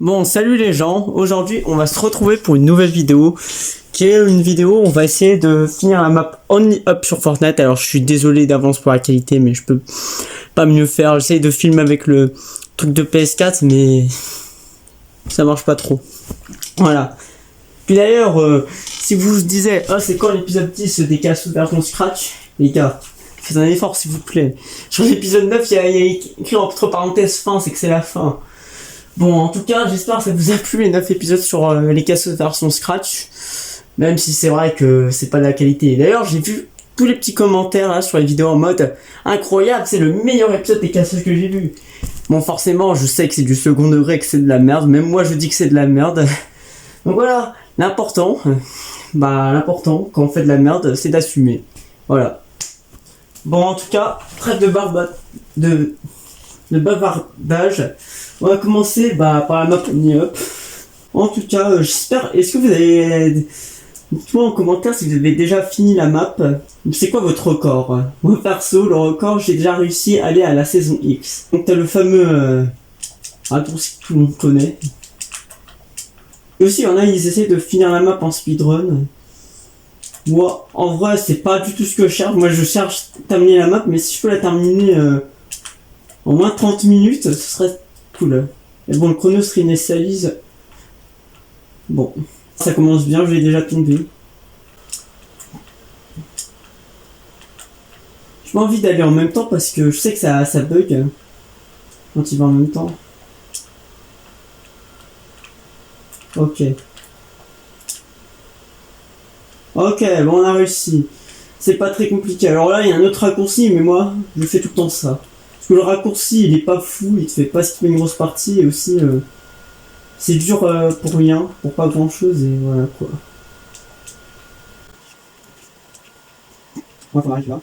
Bon, salut les gens, aujourd'hui on va se retrouver pour une nouvelle vidéo qui est une vidéo où on va essayer de finir la map Only Up sur Fortnite. Alors je suis désolé d'avance pour la qualité mais je peux pas mieux faire, j'essaye de filmer avec le truc de PS4 mais ça marche pas trop. Voilà. Puis d'ailleurs, si vous vous disiez, oh c'est quand l'épisode 10 des casses version Scratch, les gars, faites un effort s'il vous plaît. Sur l'épisode 9 il y a écrit entre parenthèses fin, c'est que c'est la fin. Bon, en tout cas, j'espère que ça vous a plu les 9 épisodes sur les casseaux version Scratch. Même si c'est vrai que c'est pas de la qualité. D'ailleurs, j'ai vu tous les petits commentaires là sur les vidéos en mode incroyable, c'est le meilleur épisode des casseaux que j'ai vu. Bon, forcément, je sais que c'est du second degré, que c'est de la merde. Même moi, je dis que c'est de la merde. Donc voilà, l'important, quand on fait de la merde, c'est d'assumer. Voilà. Bon, en tout cas, trêve de bavardage. On va commencer par la map Only Up. En tout cas, j'espère. Est-ce que vous avez. Dites-moi en commentaire si vous avez déjà fini la map. C'est quoi votre record? Moi perso, le record, j'ai déjà réussi à aller à la saison X. Donc t'as le fameux raccourci que tout le monde connaît. Et aussi, il y en a, ils essaient de finir la map en speedrun. Moi, en vrai, c'est pas du tout ce que je cherche. Moi, je cherche terminer la map, mais si je peux la terminer en moins de 30 minutes, ce serait cool. Et bon, le chrono se réinitialise. Bon, ça commence bien, je l'ai déjà tombé. J'ai pas envie d'aller en même temps parce que je sais que ça bug quand il va en même temps. Ok. Ok, bon, on a réussi. C'est pas très compliqué. Alors là, il y a un autre raccourci, mais moi, je fais tout le temps ça. Parce que le raccourci, il est pas fou, il te fait pas skipper une grosse partie, et aussi, c'est dur pour rien, pour pas grand chose, et voilà quoi. On va arriver là.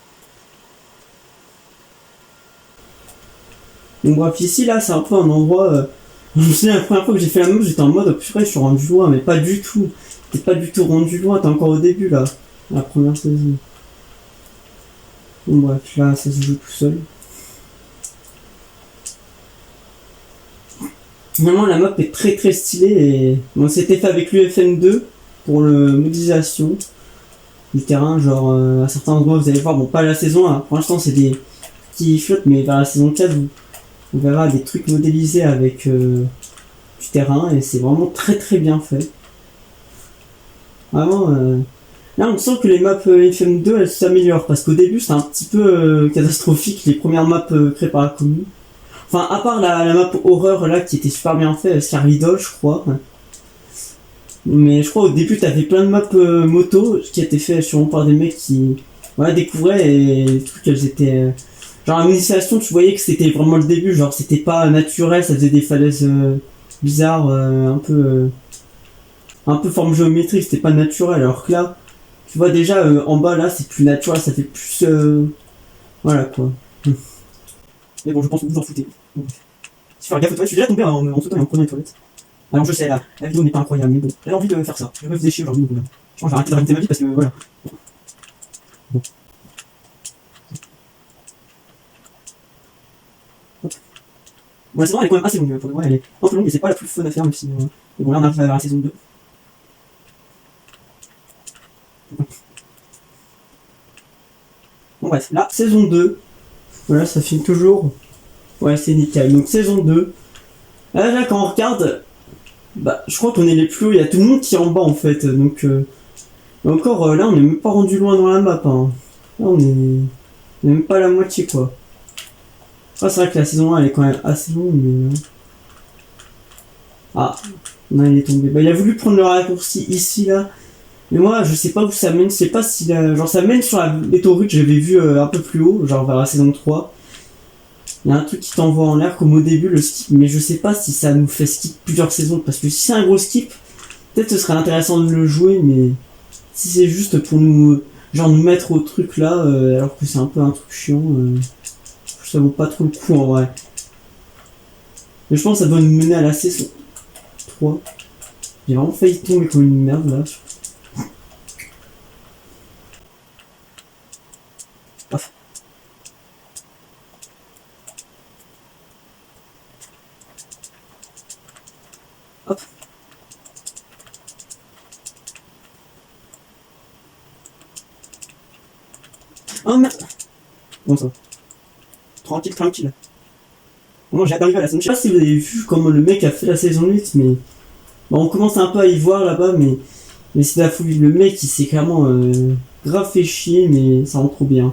Donc bref, ici, là, c'est un peu un endroit... Je me souviens, la première fois que j'ai fait la map, j'étais en mode, oh, purée, je suis rendu loin, mais pas du tout. T'es pas du tout rendu loin, t'es encore au début, là. La première saison. Bon bref, là, ça se joue tout seul. Finalement, la map est très très stylée et bon, c'était fait avec l'UFN2 pour le modélisation du terrain. Genre, à certains endroits, vous allez voir, bon, pas la saison 1, pour l'instant, c'est des petits flottes, mais vers la saison 4, on verra des trucs modélisés avec du terrain et c'est vraiment très très bien fait. Vraiment, là, on sent que les maps UFN2 elles s'améliorent parce qu'au début, c'était un petit peu catastrophique, les premières maps créées par la commune. Enfin, à part la map horreur là qui était super bien fait, Scarvidol, je crois. Mais je crois au début t'avais plein de maps moto qui étaient faits sûrement par des mecs qui découvraient et les trucs elles étaient. Genre la modélisation, tu voyais que c'était vraiment le début, genre c'était pas naturel, ça faisait des falaises bizarres, un peu forme géométrique, c'était pas naturel. Alors que là, tu vois déjà en bas là c'est plus naturel, ça fait plus. Voilà quoi. Mais bon, je pense que vous en foutez. Donc, si faire gaffe aux toilettes, je suis déjà tombé en sautant et en prenant les toilettes. Alors je sais, la vidéo n'est pas incroyable, mais bon, j'avais envie de faire ça. Je me faisais chier aujourd'hui, donc je pense que je vais arrêter de raconter ma vie parce que voilà. Bon. Hop. Bon, la saison elle est quand même assez longue, pour de vrai, elle est un peu longue et c'est pas la plus fun à faire, même si. Mais bon, là on arrive à la saison 2. Bon, bref, là, saison 2. Voilà, ça filme toujours. Ouais, c'est nickel. Donc saison 2. Là, quand on regarde, je crois qu'on est les plus hauts. Il y a tout le monde qui est en bas en fait. Donc, encore là, on est même pas rendu loin dans la map. Hein. Là, on est même pas à la moitié quoi. Ah, c'est vrai que la saison 1 elle est quand même assez longue. Mais... Ah, non, il est tombé. Il a voulu prendre le raccourci ici là. Mais moi, je sais pas où ça mène. Je sais pas si genre ça mène sur la météorite que j'avais vu un peu plus haut, genre vers la saison 3. Il y a un truc qui t'envoie en l'air comme au début le skip, mais je sais pas si ça nous fait skip plusieurs saisons, parce que si c'est un gros skip, peut-être ce serait intéressant de le jouer, mais si c'est juste pour nous, genre nous mettre au truc là, alors que c'est un peu un truc chiant, ça vaut pas trop le coup en vrai. Mais je pense que ça doit nous mener à la saison 3. J'ai vraiment failli tomber comme une merde là. Paf. Hop. Oh merde. Bon ça. Tranquille, tranquille. Bon, j'ai arrivé à la saison. Je sais pas si vous avez vu comment le mec a fait la saison 8, mais... Bon, on commence un peu à y voir là-bas, mais c'est la folie. Le mec, il s'est clairement grave fait chier, mais ça rend trop bien.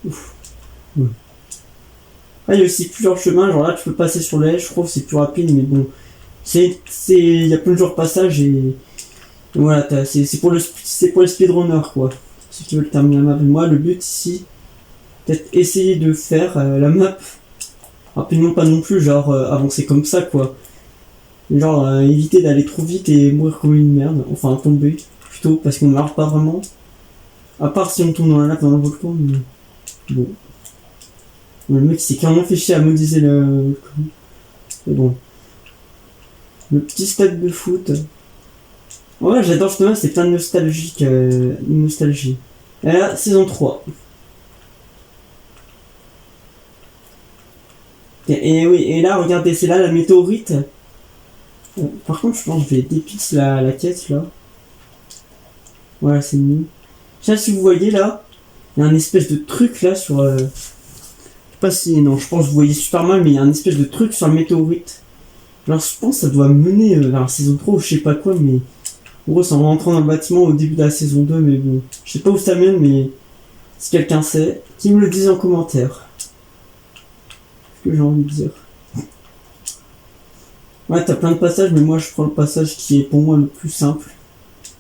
Ouf. Ah, il y a aussi plusieurs chemins, genre là tu peux passer sur l'aile, je trouve que c'est plus rapide, mais bon. Il y a plein de jours de passage et voilà, c'est pour le speedrunner quoi. Si tu veux terminer la map. Moi, le but ici, peut-être essayer de faire la map rapidement, pas non plus, genre avancer comme ça quoi. Genre éviter d'aller trop vite et mourir comme une merde, enfin tomber plutôt, parce qu'on meurt pas vraiment. À part si on tombe dans la lave, dans le volcan, mais bon. Le mec s'est carrément fait chier à modéliser le... Mais bon. Le petit stade de foot. Ouais, j'adore justement, c'est plein de nostalgie. Et là, saison 3. Et oui, et là, regardez, c'est là la météorite. Par contre, je pense que je vais dépixer la quête là. Voilà, c'est mieux. Je sais pas si vous voyez là, il y a un espèce de truc là sur... Je sais pas si... Non, je pense que vous voyez super mal, mais il y a un espèce de truc sur la météorite. Alors je pense que ça doit mener vers la saison 3 ou je sais pas quoi, mais... En gros, c'est en rentrant dans le bâtiment au début de la saison 2, mais bon... Je sais pas où ça mène, mais... Si quelqu'un sait, qui me le dise en commentaire. Ce que j'ai envie de dire. Ouais, t'as plein de passages, mais moi je prends le passage qui est pour moi le plus simple.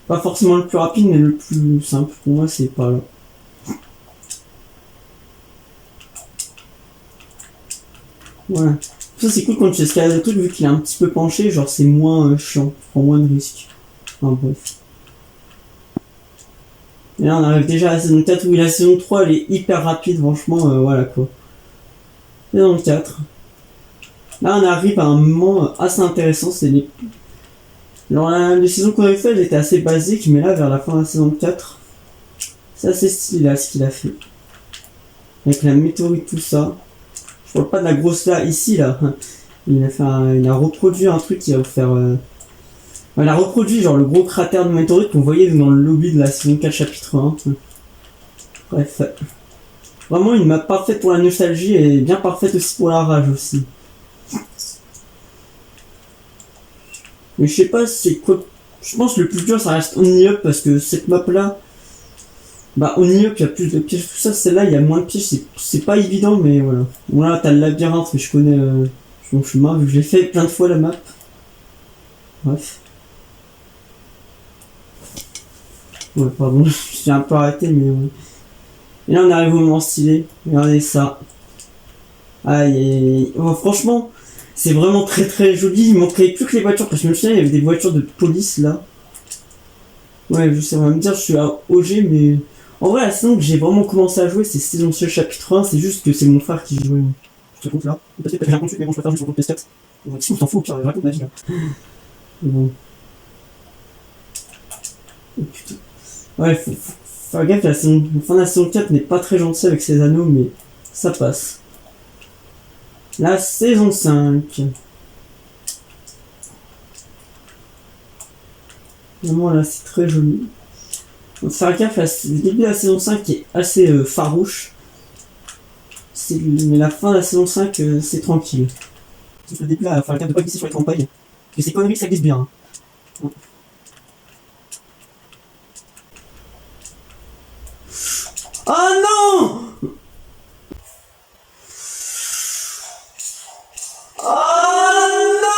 Pas forcément le plus rapide, mais le plus simple. Pour moi, c'est pas là. Voilà. Ça, c'est cool quand tu escalades le truc, vu qu'il est un petit peu penché, genre c'est moins chiant. Tu prends moins de risques. Enfin bref. Et là, on arrive déjà à la saison 4, où la saison 3, elle est hyper rapide, franchement, voilà quoi. Saison 4. Là, on arrive à un moment assez intéressant, c'est les... Alors, les saisons qu'on avait fait, elles étaient assez basiques, mais là, vers la fin de la saison 4, c'est assez stylé, là, ce qu'il a fait. Avec la météorite, tout ça. Je parle pas de la grosse là, ici, là. Il a reproduit un truc qui va vous faire... Il a reproduit, genre, le gros cratère de météorite qu'on voyait dans le lobby de la saison 4, chapitre 1. Bref. Vraiment une map parfaite pour la nostalgie et bien parfaite aussi pour la rage aussi. Mais je sais pas c'est quoi. Je pense que le plus dur ça reste Only Up parce que cette map là. Bah Only Up il y a plus de pièges, tout ça, celle-là il y a moins de pièges, c'est pas évident mais voilà. Bon là t'as le labyrinthe mais je connais mon chemin vu que j'ai fait plein de fois la map. Bref. Ouais pardon, je suis un peu arrêté mais et là on arrive au moment stylé, regardez ça. Aïe, oh, franchement, c'est vraiment très très joli. Il manquait plus que les voitures parce que je me souviens il y avait des voitures de police là. Ouais, je sais, on va me dire je suis à OG, mais en vrai la saison que j'ai vraiment commencé à jouer c'est saison 6 chapitre 1, c'est juste que c'est mon frère qui jouait. Je te compte là, peut-être que j'ai un compte mais bon je préfère juste sur le compte PS4. Si on s'en fout au pire, je raconte ma vie là. Mais bon. Oh putain. Ouais, faut faire gaffe, la fin de la saison 4 n'est pas très gentille avec ses anneaux, mais ça passe. La saison 5. Vraiment là, c'est très joli. Donc faire gaffe, le début de la saison 5 est assez farouche. Mais la fin de la saison 5, c'est tranquille. Sauf le début là, faire gaffe de pas glisser sur les campagnes. Parce que c'est conneries, ça glisse bien. Hein. Oh non! Oh non!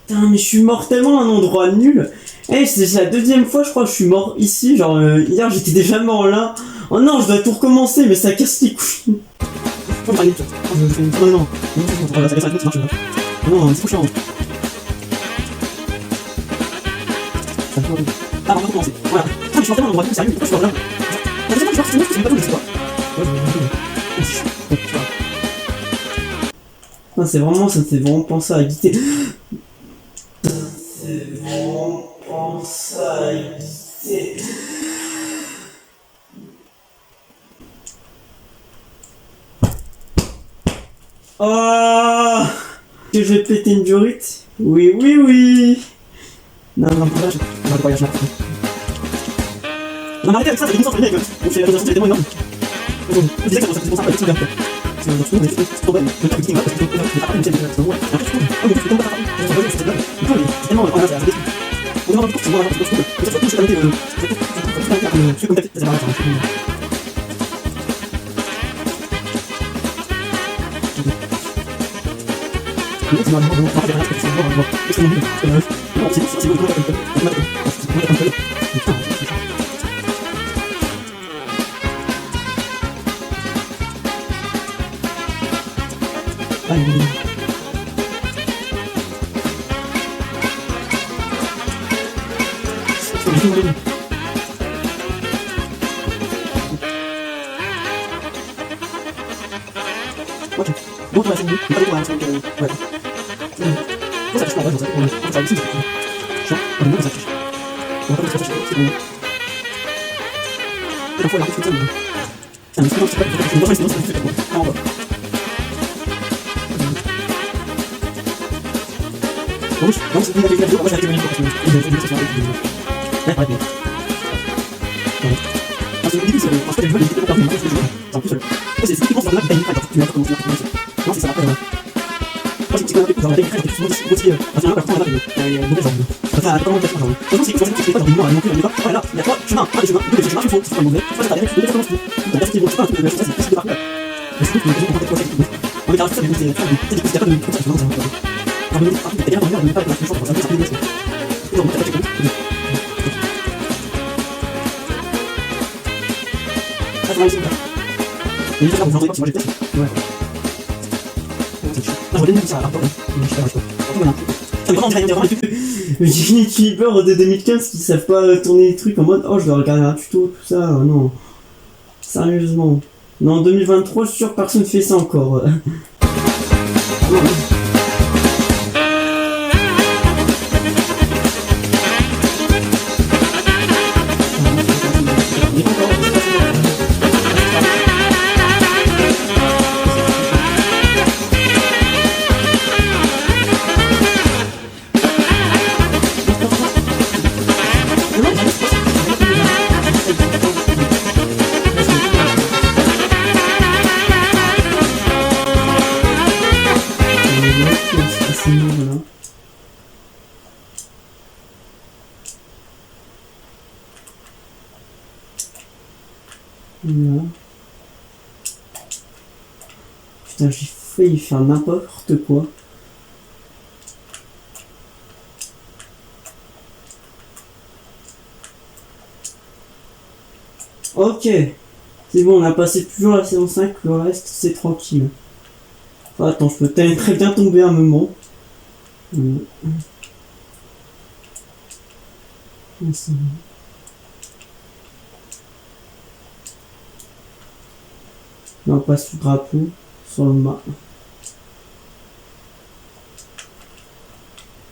Putain, mais je suis mort tellement à un endroit nul. Eh, c'est la deuxième fois, je crois, que je suis mort ici. Genre, hier, j'étais déjà mort là. Oh non, je dois tout recommencer, mais ça casse les couilles. Oh non, non, non, c'est trop chiant. Ah, on va recommencer. Voilà. Ah, mais je suis mort tellement à un endroit nul, sérieux, pourquoi je suis mort là? La deuxième fois, je suis mort, c'est pas tout, je sais pas. Non, c'est vraiment, ça me fait vraiment penser à quitter. C'est vraiment penser à quitter. Oh, que je vais péter une durite. Oui, oui, oui. Non, non, non, je vais voyage là. Non, mais arrêtez avec ça, c'est une sorte de mec. On fait la présentation, c'est tellement énorme. Je disais que c'est pour ça que c'est bien. C'est un truc, mais c'est trop bon. Le truc, c'est parce que c'est pas une chaîne de la saison. Après, je trouve, oh, mais tu peux pas faire. C'est tellement, c'est tellement, c'est détruit. On demande un peu, c'est moi, je trouve. Mais ça se trouve, je suis comme je suis comme ça, c'est marrant. Oui, c'est marrant, bon, après, c'est bon, bon, extrêmement bien. Non, c'est bon, ok. Bon, on va essayer. Pas beaucoup, hein, donc, ouais. Ça touche pas, ouais, ça ici, c'est chiant. On va ça touche. On va pas mettre ça, c'est bon. Et la fois, il y a un peu de ça, mais... C'est un petit peu, c'est pas, c'est une bonne expérience, c'est bon. Ah, on va. Donc, c'est une vidéo, moi j'ai arrêté de venir parce que je vais faire ça. Ouais, pareil. Parce que au début, c'est parce que je veux les vidéos perdues, en plus, c'est typiquement sur la map, tu m'as commencé à faire ça. Non, c'est ça, après, moi, c'est un peu genre la décrète, c'est souvent aussi, parce que là, quand on a il y a beaucoup de gens. Enfin, comment on fait ça, genre. De toute façon, c'est pas dans une mois, non plus, on est pas, ouais, là, il y a 3 chemins, un des chemins, deux des chemins, il faut, c'est un mauvais, soit ça t'arrive, tu peux commencer. Donc, là, c'est bon, c'est pas un truc de ça, c'est possible de parler. Mais je trouve que les gens ont peut-être quoi, c'est tout. On est grave, ça, mais c'est, du coup, il y a pas de, comme ça, c'est vraiment, c'est un peu. Alors, t'es bien dans le mur, on n'est pas avec la chose, ça peut s'arrêter, c'est. Donc, t'as pas de compte. Ah, c'est vrai, c'est ça. Mais là, vous entendez pas, si moi j'ai testé. Ouais. Ah, j'aurais bien dit ça, alors, je sais pas, voilà. Ça me rend vraiment j'ai fini YouTubeur de 2015 qui savent pas tourner les trucs en mode oh je dois regarder un tuto, tout ça, non. Sérieusement. Non, en 2023, je suis sûr que personne fait ça encore. Non. Voilà. Putain, j'ai failli faire n'importe quoi. Ok. C'est bon, on a passé toujours la saison 5, le reste c'est tranquille. Enfin, attends, je peux très bien tomber un moment. Là, on passe le drapeau sur le mât.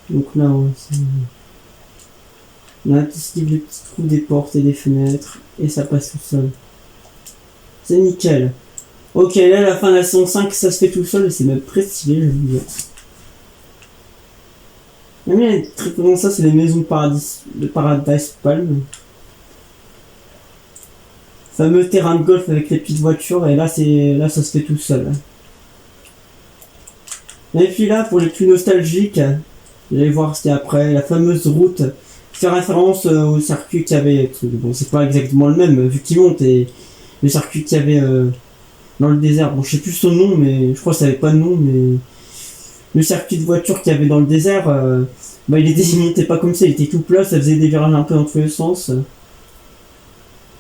Donc là, on esquive les petits trous des portes et des fenêtres. Et ça passe tout seul. C'est nickel. Ok, là, à la fin de la saison 5, ça se fait tout seul. Et c'est même très stylé, je veux dire. Même les trucs comme ça, c'est les maisons de Paradise Palm. Fameux terrain de golf avec les petites voitures. Et là, ça se fait tout seul. Et puis là, pour les plus nostalgiques, vous allez voir ce qu'il y a après. La fameuse route fait référence au circuit qu'il y avait. Bon, c'est pas exactement le même, vu qu'il monte. Et le circuit qu'il y avait dans le désert. Bon, je sais plus son nom, mais je crois que ça avait pas de nom, mais le circuit de voiture qu'il y avait dans le désert, bah il montait pas comme ça, il était tout plat, ça faisait des virages un peu dans tous les sens.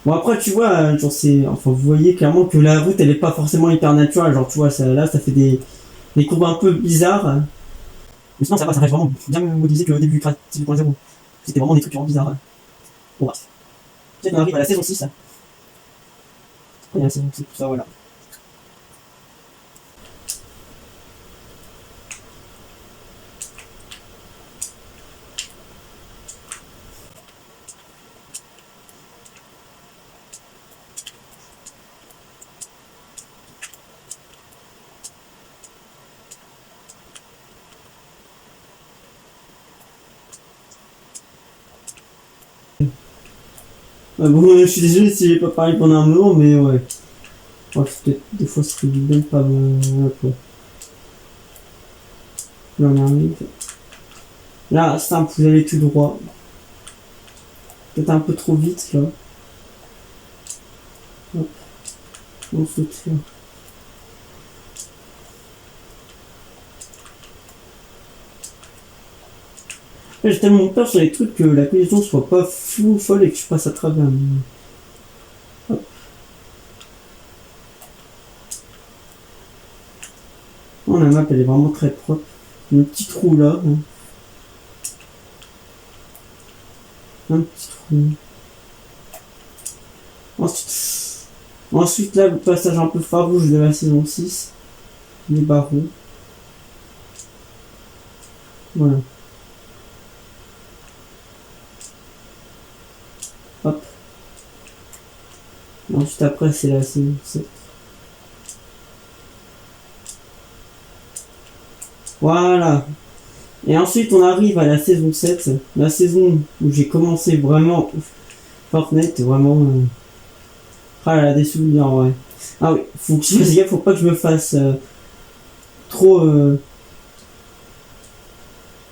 Bon après tu vois, genre enfin vous voyez clairement que la route elle est pas forcément hyper naturelle, genre tu vois là ça fait des courbes un peu bizarres. Mais sinon ça va, ça reste vraiment bien modélisé que au début Crash 2.0. C'était vraiment des trucs vraiment bizarres. Bon bref. Peut-être on arrive à la saison 6. Après il y a la saison 6, tout ça voilà. Bon, je suis désolé si j'ai pas parlé pendant un moment, mais ouais. Ouais, peut-être des fois c'est évident de pas me. Voilà, quoi. Là, on arrive. Là, simple, vous allez tout droit. Peut-être un peu trop vite, là. Hop. On saute là. J'ai tellement peur sur les trucs que la collision soit pas fou folle et que je passe à travers. Hop. Oh, la map elle est vraiment très propre. Un petit trou là. Un petit trou. Ensuite là, le passage un peu farouche de la saison 6. Les barreaux. Voilà. Hop. Ensuite après c'est la saison 7. Voilà. Et ensuite on arrive à la saison 7. La saison où j'ai commencé vraiment Fortnite, vraiment... Ah là, des souvenirs, ouais. Ah oui, faut que je fasse gaffe, faut pas que je me fasse trop...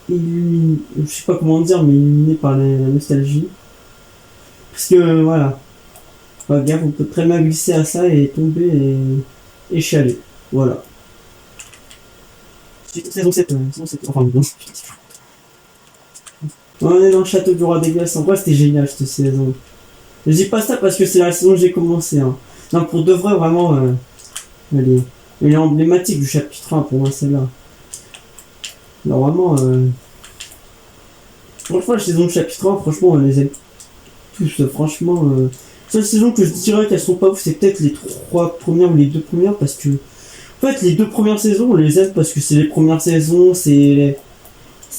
je sais pas comment dire, mais illuminé par la nostalgie. Parce que, voilà. Pas gaffe, on peut très mal glisser à ça et tomber et chialer. Voilà. Saison 7, enfin, bon. On est dans le château du roi des glaces. En vrai, c'était génial cette saison. Je dis pas ça parce que c'est la saison que j'ai commencé. Hein. Non, pour de vrai, vraiment, elle est emblématique du chapitre 1 pour moi, celle-là. Alors, vraiment, franchement, la saison de chapitre 1, franchement, on les aime tous. Franchement, seule saison que je dirais qu'elles sont pas ouf, c'est peut-être les 3 premières ou les 2 premières parce que, en fait, les 2 premières saisons, on les aime parce que c'est les premières saisons, c'est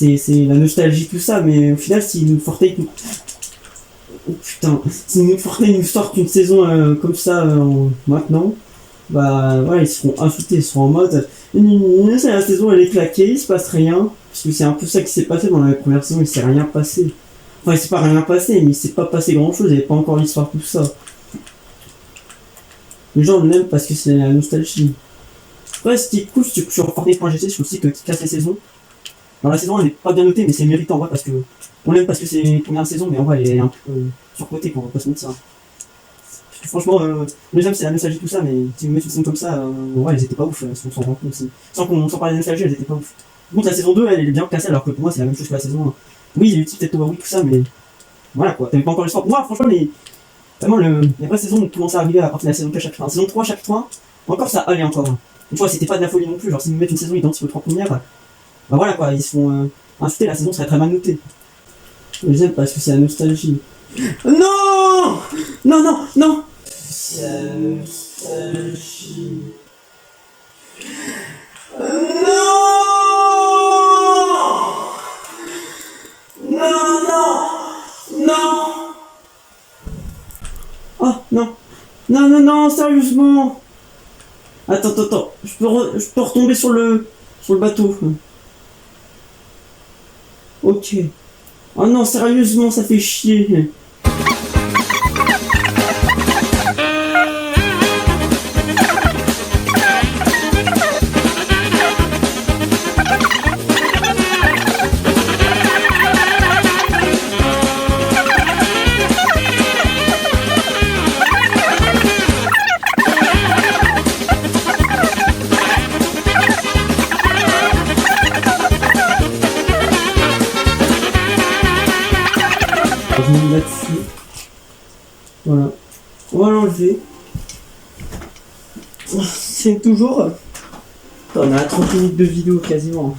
la nostalgie, tout ça, mais au final, si nous Fortnite nous... Oh putain, si nous Fortnite nous sortent une saison comme ça maintenant, bah voilà, ils seront insultés, ils seront en mode c'est la saison, elle est claquée, il se passe rien, parce que c'est un peu ça qui s'est passé dans la première saison, il s'est rien passé. Enfin, il s'est pas rien passé, mais il s'est pas passé grand chose, il n'y avait pas encore l'histoire, tout ça. Les gens l'aiment parce que c'est la nostalgie. Ouais, ce qui est cool sur Fortnite.gc, c'est aussi que qui casse les saisons. Alors la saison elle n'est pas bien notée mais c'est méritant en vrai parce que on l'aime parce que c'est une première saison mais en vrai elle est un peu surcotée quoi, on va pas se mentir. Parce que franchement les aime c'est la nostalgie tout ça mais si vous mettez une saison comme ça ouais elles étaient pas ouf si on s'en rend compte aussi. Sans parler de nostalgie elles étaient pas ouf. Par contre la saison 2 elle est bien classée alors que pour moi c'est la même chose que la saison 1. Oui il y a eu peut-être Overwatch tout ça mais voilà quoi, t'avais pas encore l'histoire. Moi franchement vraiment les vraies saisons ont commencé à arriver à partir de la saison 4 chapitre 1. Saison 3 chapitre 1 encore ça allait encore. Une fois c'était pas de la folie non plus, genre si vous mettez une saison identique aux 3 premières bah voilà quoi, ils se font insulter, la saison serait très mal notée. Je les aime parce que c'est la nostalgie. Non. Non, non, non. C'est la nostalgie. Non. Non, non. Non. Oh, non. Non, non, non, sérieusement. Attends. Je peux retomber sur le bateau. Ok. Oh non, sérieusement, ça fait chier. Là-dessus. Voilà. On va l'enlever. C'est toujours... On a 30 minutes de vidéo quasiment.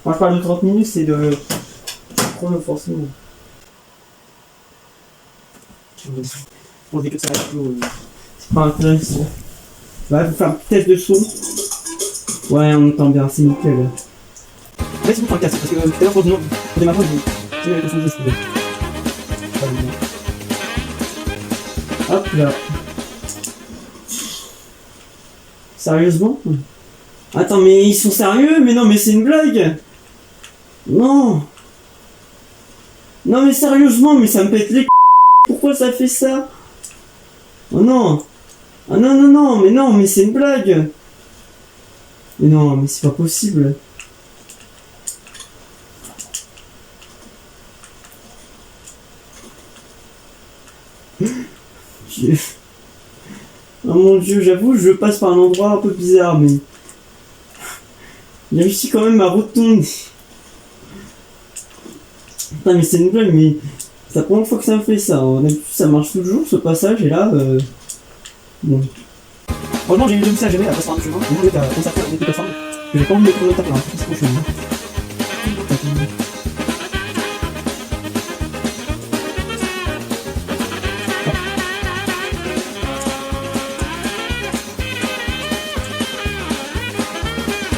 Quand je parle de 30 minutes, c'est de... chrono forcément. On dit que ça reste c'est pas intéressant. On va faire un petit test de son. Ouais, on entend bien, c'est nickel. Merci beaucoup pour le casque, parce que tout à l'heure, pour démarrer, j'ai mis la console de ce hop là. Sérieusement? Attends, mais ils sont sérieux? Mais non, mais c'est une blague! Non! Non mais sérieusement, mais ça me pète les c***. Pourquoi ça fait ça? Oh non. Ah non, non, non, mais non, mais c'est une blague. Mais non, mais c'est pas possible. Je- Oh mon dieu, j'avoue, je passe par un endroit un peu bizarre, mais... J'ai réussi quand même à retourner. Putain, mais c'est une blague, mais... C'est la première fois que ça me fait ça. D'habitude, ça marche toujours, ce passage, et là... Bon. Franchement, j'ai réussi à gérer la passe par un chemin. J'ai envie à consacrer à des plateformes. Que j'ai pas envie de prendre le taper, hein. C'est trop chelou.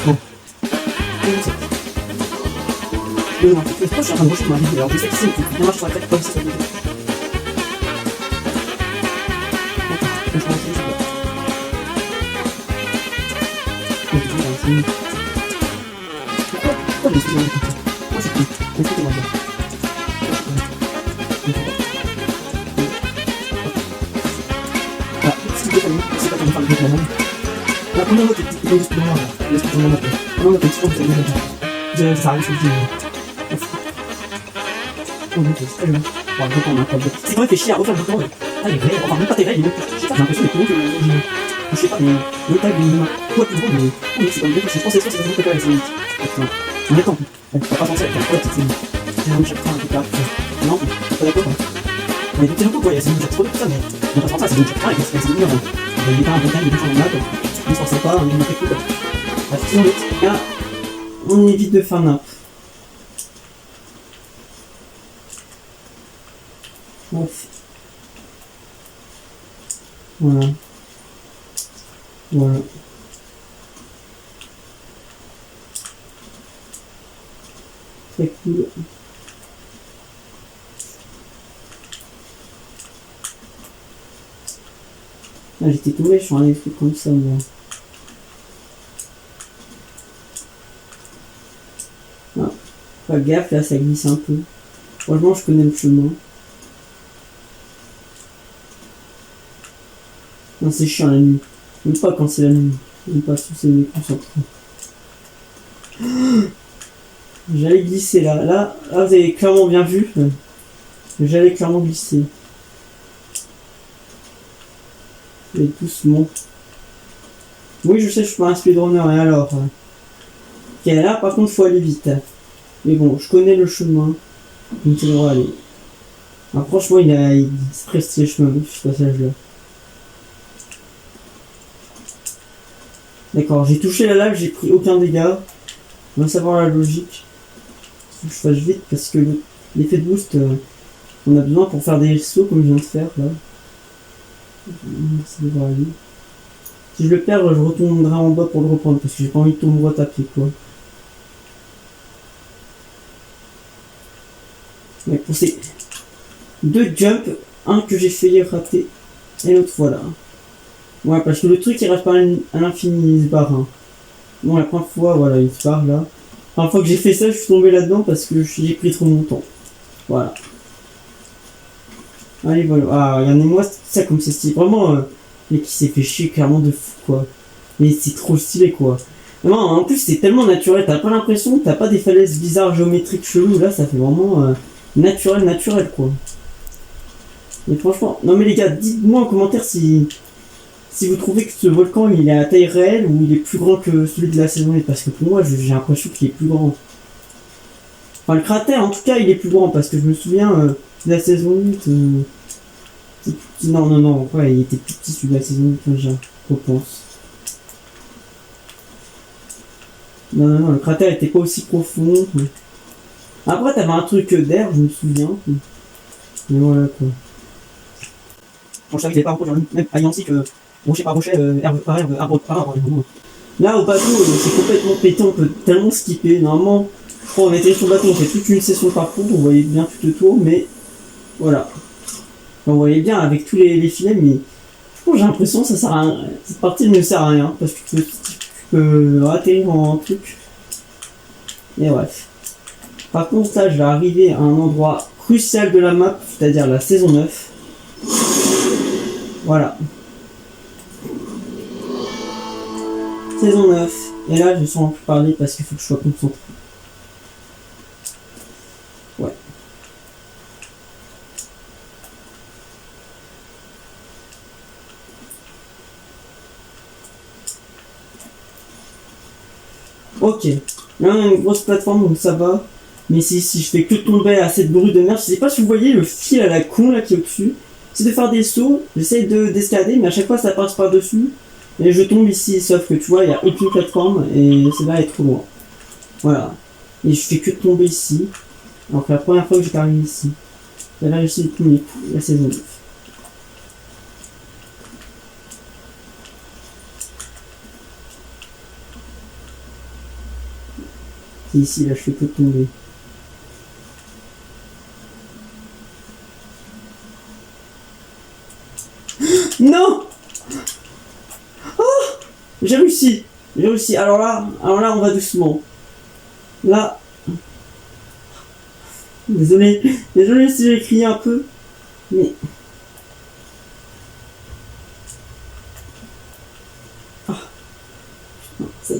Bon. Mais non, je suis en train de rocher ma vie. Alors, je sais que c'est une marche sur la crête, comme ça, ça me fait. Pourquoi les sujets comme ça? Moi c'est cool. Écoutez-moi bien. Voilà, ce qui est famille, c'est pas comme faire le jeu de la même. La première note est juste pour moi, laisse tout le monde appeler. La première note est toujours que vous avez déjà. Ça arrive, je vous dis. Oh, mais c'est très bien. Bon, le bouton, on a pas de. C'est quand même fait chier à refaire le bouton. Ah, les vrais, enfin, même pas tes vrais, il est même plus. Je sais pas, j'ai l'impression qu'il est plus long que. Je sais pas, mais le tag, il est quoi plus gros, mais. Oui, c'est comme bien, je pense que c'est ça, c'est vraiment préparé, c'est vite. En même temps, on va pas penser à faire quoi, c'est un chapitre un peu tard. Non, pas d'accord. Mais c'est un peu quoi, c'est une chapitre tout ça, mais on va pas penser à c'est une chapitre et c'est une heure. Il est pas un bon temps, il est pas en map, il s'en sait pas, il m'a fait cool. Bref, sinon, là, on évite de faire nappe. Bref. Voilà. Voilà. Très cool. Ah, j'étais tombé sur un truc comme ça, moi. Ah, pas gaffe, là, ça glisse un peu. Franchement, je connais le chemin. Non, c'est chiant la nuit. Même pas quand c'est la nuit. Même pas si c'est concentré. J'allais glisser là. Là, vous avez clairement bien vu. J'allais clairement glisser. Et doucement. Oui, je sais, je suis pas un speedrunner, et alors. Ok, là, par contre, faut aller vite. Mais bon, je connais le chemin. Donc, c'est le droit aller. Alors, franchement, il stresse les chemins, ce passage-là. D'accord, j'ai touché la lave, j'ai pris aucun dégât. On va savoir la logique. Faut que je fasse vite parce que l'effet de boost, on a besoin pour faire des sauts comme je viens de faire là. Ça devrait aller. Si je le perds, je retournerai en bas pour le reprendre parce que j'ai pas envie de tout me retaper quoi. Mais pour ces deux jumps, un que j'ai failli rater et l'autre voilà. Ouais, parce que le truc il reste pas à l'infini, il se barre. Hein. Bon, la première fois, voilà, il se barre là. La première fois que j'ai fait ça, je suis tombé là-dedans parce que j'ai pris trop mon temps. Voilà. Allez, voilà. Ah, regardez-moi ça comme c'est stylé. Vraiment, mais qui s'est fait chier clairement de fou, quoi. Mais c'est trop stylé, quoi. Non, en plus, c'est tellement naturel. T'as pas l'impression que t'as pas des falaises bizarres, géométriques, chelous. Là, ça fait vraiment naturel, quoi. Mais franchement, non mais les gars, dites-moi en commentaire si vous trouvez que ce volcan il est à taille réelle ou il est plus grand que celui de la saison 8, parce que pour moi j'ai l'impression qu'il est plus grand. Enfin le cratère en tout cas il est plus grand parce que je me souviens de la saison 8. Non, ouais, il était plus petit celui de la saison 8, je repense. Non, le cratère était pas aussi profond. Après t'avais un truc d'air, je me souviens. Mais voilà quoi. Bon, je savais qu'il n'y avait pas encore même anéanti que rocher par rocher, herbe par herbe, arbre par arbre. Là, au bateau, c'est complètement pété, on peut tellement skipper. Normalement, quand on était sur le bateau, on fait toute une session de parcours, on voyait bien tout le tour, mais voilà. On voyait bien avec tous les filets, mais j'ai l'impression que ça sert à rien. Cette partie ne sert à rien, parce que tu peux atterrir en truc. Et bref. Par contre, là, je vais arriver à un endroit cruciale de la map, c'est-à-dire la saison 9. Voilà. Saison 9. Et là, je vais sûrement plus parler parce qu'il faut que je sois concentré. Ouais. Ok. Là, on a une grosse plateforme, donc ça va. Mais si je fais que tomber à cette grue de merde, je sais pas si vous voyez le fil à la con là qui est au-dessus. C'est de faire des sauts, j'essaie d'escalader, mais à chaque fois ça passe par-dessus. Et je tombe ici, sauf que tu vois, il n'y a aucune plateforme et c'est là être trop loin. Voilà. Et je fais que tomber ici. Alors que la première fois que j'arrive ici, j'avais réussi le premier coup, la saison 9. Et ici, là, je fais que tomber. Non! Oh! J'ai réussi! J'ai réussi. Alors là, on va doucement. Là. Désolé si j'ai crié un peu. Mais. Ah. Non, ça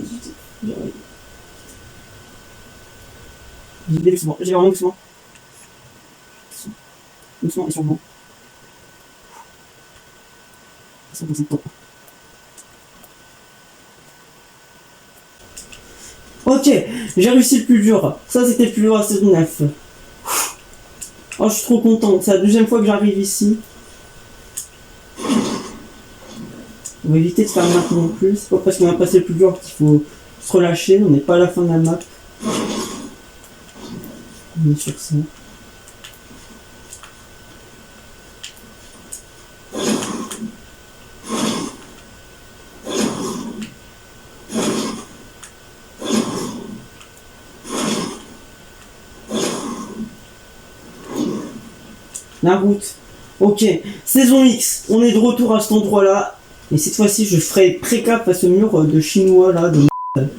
j'y vais doucement. J'y vais vraiment doucement. Doucement et sûrement. 100% de temps. Ok, j'ai réussi le plus dur. Ça, c'était le plus dur à saison 9. Oh, je suis trop content. C'est la deuxième fois que j'arrive ici. On va éviter de faire une map non plus. C'est pas parce qu'on a passé le plus dur qu'il faut se relâcher. On n'est pas à la fin de la map. On est sur ça. La route. Ok, saison X, on est de retour à cet endroit-là. Et cette fois-ci, je ferai précap à ce mur de chinois là. De merde.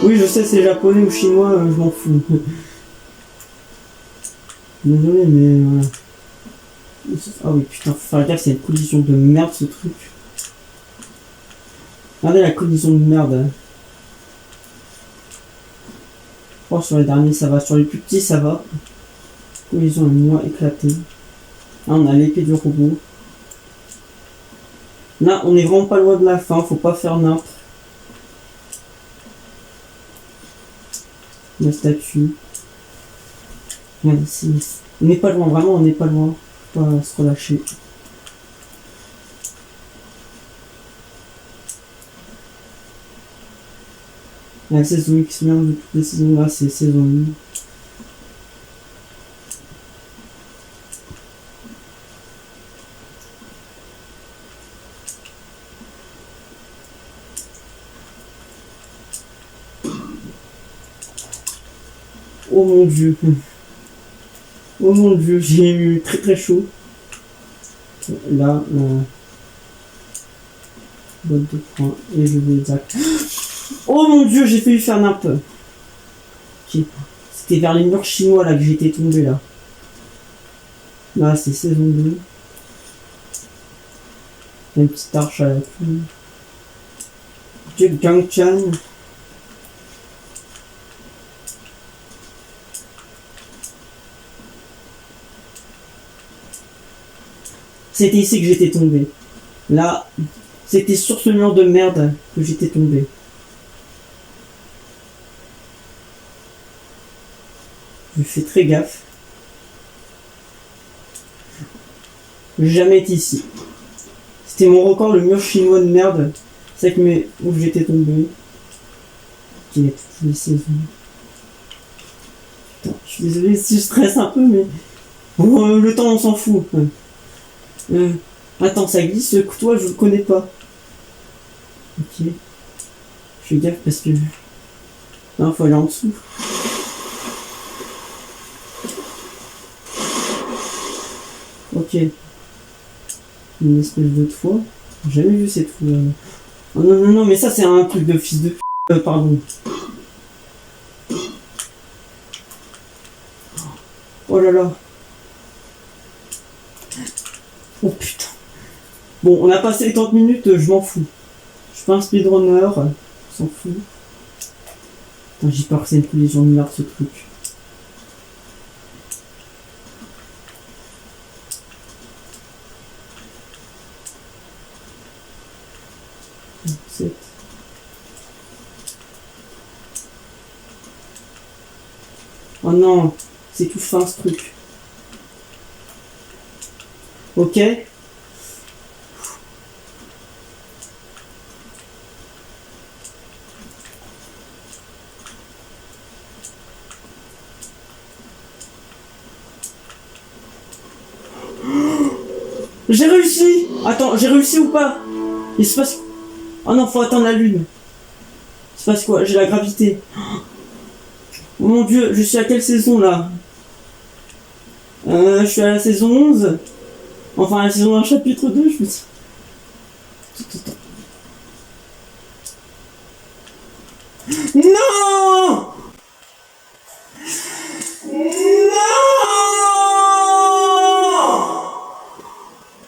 Oui, je sais, c'est japonais ou chinois, je m'en fous. Désolé, mais voilà. Ah oui, putain, faut faire gaffe, c'est une collision de merde ce truc. Regardez la collision de merde. Oh, sur les derniers, ça va. Sur les plus petits, ça va. Collision est moins éclatée. Là, on a l'épée du robot. Là, on est vraiment pas loin de la fin, faut pas faire n'importe. La statue. Regarde ici. On n'est pas loin, vraiment, on n'est pas loin. Faut pas se relâcher. La saison X, même de toutes les saisons là, c'est saison 1. Oh mon dieu. Oh mon dieu, j'ai eu très très chaud. Là, botte de poing et je vais exact. Oh mon dieu, j'ai failli faire un peu. Okay. C'était vers les murs chinois là que j'étais tombé là. Là, c'est saison 2. Une petite arche à la clé. Gang-chan. C'était ici que j'étais tombé. Là, c'était sur ce mur de merde que j'étais tombé. Je fais très gaffe. J'ai jamais été ici. C'était mon record, le mur chinois de merde. C'est que où j'étais tombé. Qui est toutes les saisons. Putain, je suis désolé si je stresse un peu, mais bon, le temps on s'en fout. Attends, ça glisse, ce couteau, je le connais pas. Ok. Je fais gaffe parce que... Non, faut aller en dessous. Ok. Une espèce de toit. J'ai jamais vu cette fois. Oh non, non, non, mais ça c'est un truc de fils de p... pardon. Oh Oh là là. Oh putain. Bon, on a passé les 30 minutes, je m'en fous. Je suis pas un speedrunner, on s'en fout. Putain, j'ai peur que c'est une collision de merde ce truc. Oh non, c'est tout fin ce truc. Ok. J'ai réussi. Attends, j'ai réussi ou pas? Il se passe... Oh non, faut attendre la lune. Il se passe quoi? J'ai la gravité. Oh mon dieu, je suis à quelle saison là? Je suis à la saison 11. Enfin, à la saison 1, chapitre 2, je me dis. Non!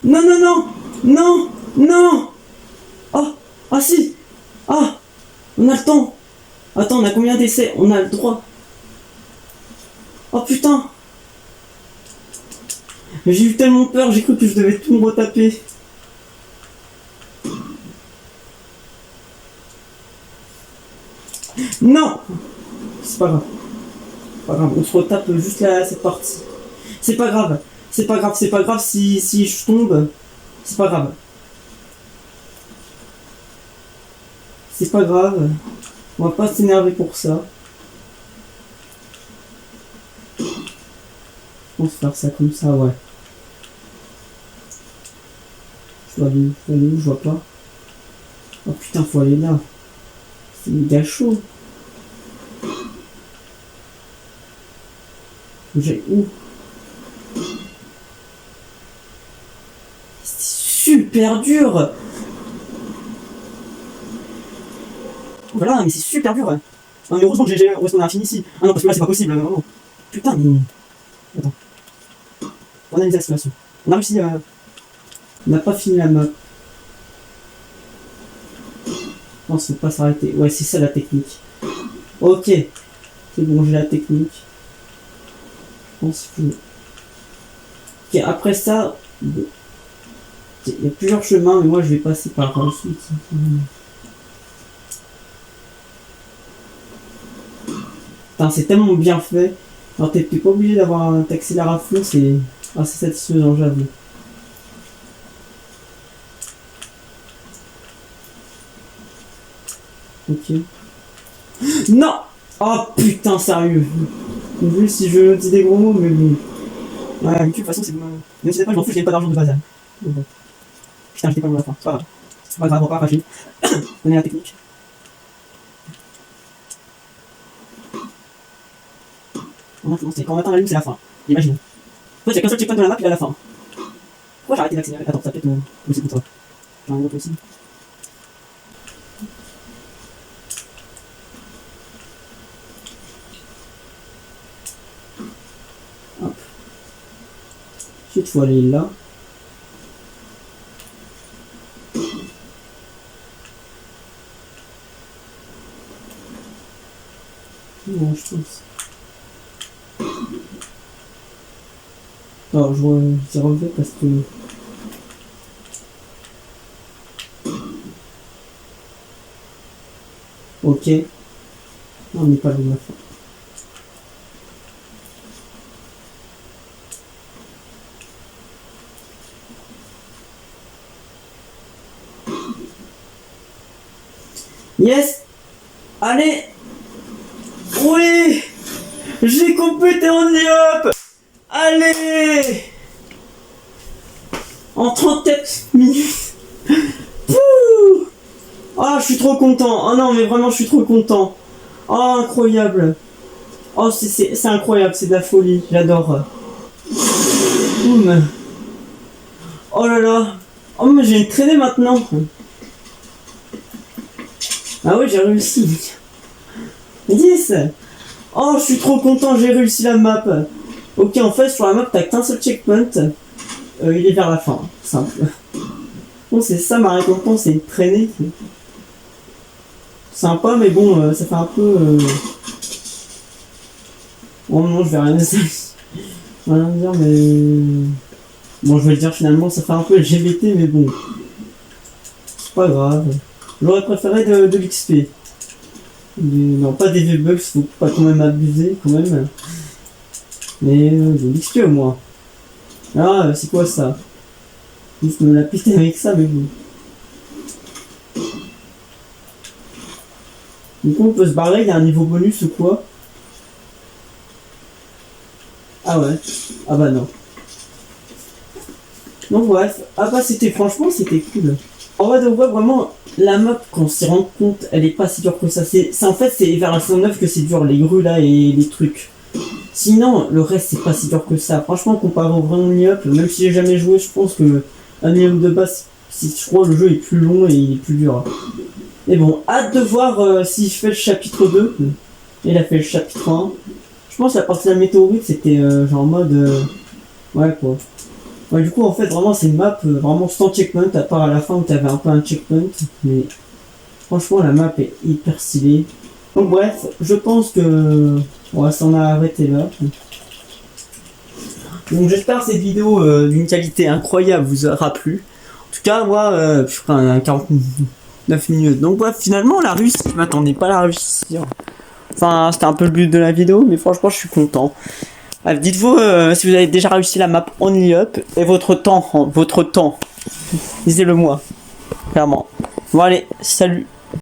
Non! Non, non, non! Non! Non! Oh! Ah si! Ah! On a le temps! Attends, on a combien d'essais? On a le droit. Oh putain! J'ai eu tellement peur, j'ai cru que je devais tout me retaper. Non! C'est pas grave. C'est pas grave, on se retape juste là, cette partie. C'est pas grave. C'est pas grave, c'est pas grave si je tombe. C'est pas grave. C'est pas grave. On va pas s'énerver pour ça. Je pense faire ça comme ça, ouais. Je dois aller où, je vois pas. Oh putain, faut aller là. C'est méga chaud. J'ai où? C'est super dur. Voilà, mais c'est super dur. Non mais heureusement que j'ai respawn à l'infini ici. Ah non, parce que là c'est pas possible. Non, non. Putain, mais... Attends. On analyse la situation. On a réussi à... On n'a pas fini la map. Non, faut pas s'arrêter. Ouais, c'est ça la technique. Ok. C'est bon, j'ai la technique. Je pense que... Ok, après ça... Bon. Il y a plusieurs chemins, mais moi je vais passer par la suite. Putain, c'est tellement bien fait. Alors t'es pas obligé d'avoir un accélère à fond, c'est assez satisfaisant, j'avoue. Ok. Non! Oh putain, sérieux. Vu si je dis des gros mots, mais bon. Ouais, de toute façon, c'est... Même si c'est pas, je m'en fous, j'ai pas d'argent de base. Bon. Putain, j'étais pas loin de la fin, c'est pas grave. C'est pas grave, on va pas arracher. Donner la technique. Non, c'est quand on atteint la lune, c'est la fin. Imagine. En fait, il y a qu'un seul checkpoint dans la map, il a la fin. Pourquoi j'ai arrêté d'accélérer? Attends, ça peut-être possible pour toi. J'ai un autre aussi. Hop. Ensuite, il faut aller là. Bon, je pense. Alors, je refais parce que... Ok. Non, on n'est pas loin de la fin. Yes! Allez! Oui! J'ai complété en up! Allez! En 37 minutes! Pouh! Ah, je suis trop content! Oh non, mais vraiment, je suis trop content! Oh, incroyable! Oh, c'est incroyable, c'est de la folie, j'adore! Boum! Oh là là! Oh, mais j'ai une traînée maintenant! Ah oui, j'ai réussi! Yes! Oh, je suis trop content, j'ai réussi la map! Ok, en fait, sur la map, t'as qu'un seul checkpoint. Il est vers la fin, simple. Bon, c'est ça ma récompense, c'est une traînée. Sympa, mais bon, ça fait un peu... Oh non, je vais rien dire. Rien dire, mais... Bon, je vais le dire finalement, ça fait un peu LGBT, mais bon. C'est pas grave. J'aurais préféré de l'XP. Non, pas des V-Bucks, faut pas quand même abuser, quand même. Mais de l'XP au moins. Ah, c'est quoi ça? Il faut me la péter avec ça, mais bon. Du coup, on peut se barrer, il y a un niveau bonus ou quoi? Ah ouais. Ah bah non. Donc bref. Ah bah franchement, c'était cool. En vrai de vrai, vraiment, la map, quand on s'y rend compte, elle est pas si dure que ça. En fait, c'est vers la 109 que c'est dur, les grues là et les trucs. Sinon, le reste, c'est pas si dur que ça. Franchement, comparé au vrai Only-Up, même si j'ai jamais joué, je pense que Only-Up de base, je crois le jeu est plus long et il est plus dur. Mais bon, hâte de voir si je fais le chapitre 2. Il a fait le chapitre 1. Je pense que la partie de la météorite, c'était genre en mode... ouais, quoi. Ouais, du coup, en fait, vraiment, c'est une map vraiment sans checkpoint, à part à la fin où t'avais un peu un checkpoint. Mais franchement, la map est hyper stylée. Donc bref, je pense que on va s'en arrêter là. Donc j'espère que cette vidéo d'une qualité incroyable vous aura plu. En tout cas, moi, je ferai un 49 minutes. Donc bref, finalement, la Russie, je m'attendais pas à la réussir. Enfin, c'était un peu le but de la vidéo, mais franchement, je suis content. Bref, dites-vous si vous avez déjà réussi la map Only Up et votre temps. Disez-le moi, clairement. Bon allez, salut.